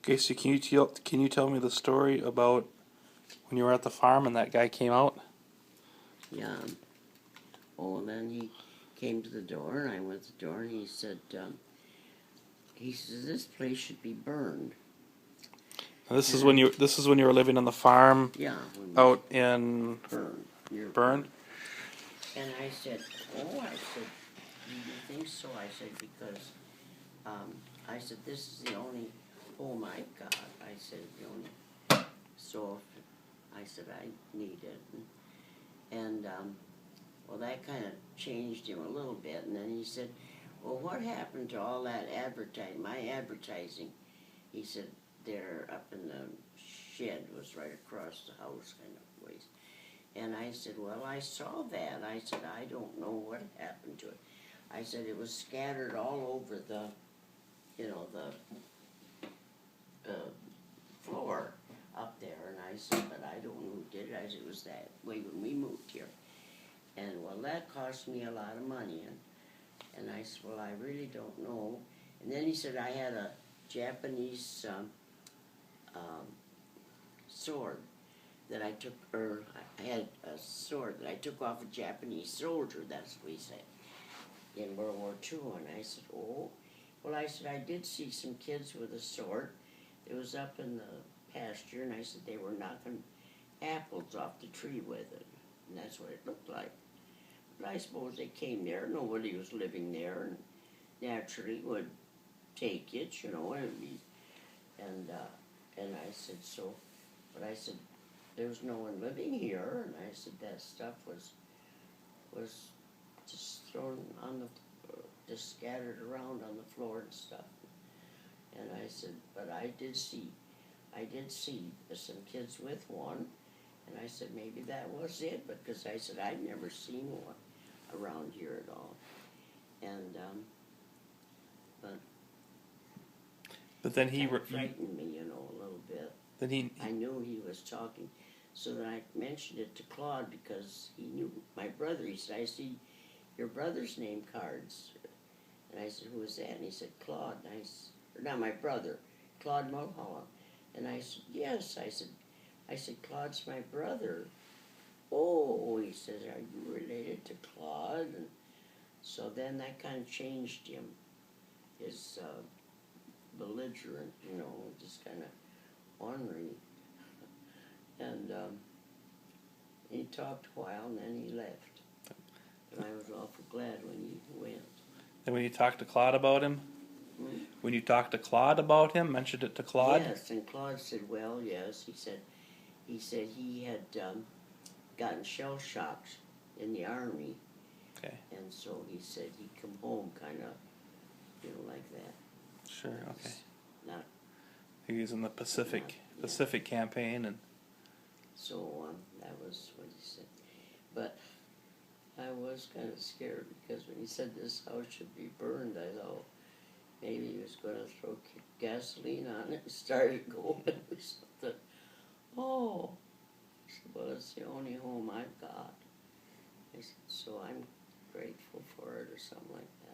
Okay, so can you tell me the story about when you were at the farm and that guy came out? Yeah. Oh, and then he came to the door, and I went to the door, and he said, this place should be burned. Now, this is when you were living on the farm Yeah. out in Burned. And I said, do you think so? I said, because, I said, this is the only home I've got. I said, so I said, I need it. And well, that kind of changed him a little bit. And then he said, well, what happened to all that my advertising? He said, they're up in the shed, was right across the house kind of ways. And I said, well, I saw that. I said, I don't know what happened to it. I said, it was scattered all over the floor up there. And I said, but I don't know who did it. I said, it was that way when we moved here. And, well, that cost me a lot of money. And I said, well, I really don't know. And then he said, I had a Japanese sword that I took, or I had a sword that I took off a Japanese soldier, that's what he said, in World War II. And I said, oh, well, I said, I did see some kids with a sword. It was up in the pasture, and I said, they were knocking apples off the tree with it. And that's what it looked like. But I suppose they came there, nobody was living there, and naturally would take it, and I said, so, but I said, there's no one living here, and I said, that stuff was just thrown on just scattered around on the floor and stuff. And I said, but I did see some kids with one, and I said, maybe that was it, because I said, I'd never seen one around here at all. And, but then he frightened me, a little bit. Then I knew he was talking, so then I mentioned it to Claude because he knew my brother. He said, I see your brother's name cards. And I said, who is that? And he said, Claude. And or not my brother, Claude Mulholland. And I said, yes. I said, Claude's my brother. Oh, he says, are you related to Claude? And so then that kind of changed him. His belligerent, just kind of ornery. And he talked a while, and then he left. And I was awful glad when he went. And when you talked to Claude about him? When you talked to Claude about him, mentioned it to Claude? Yes, and Claude said, well, yes. He said he had gotten shell shocked in the Army. Okay. And so he said he'd come home kind of, like that. Sure, okay. Not, he was in the Pacific campaign, and so that was what he said. But I was kind of scared because when he said this house should be burned, I thought maybe he was going to throw gasoline on it and start it going or something. Oh, I said, well, it's the only home I've got. I said, so I'm grateful for it or something like that.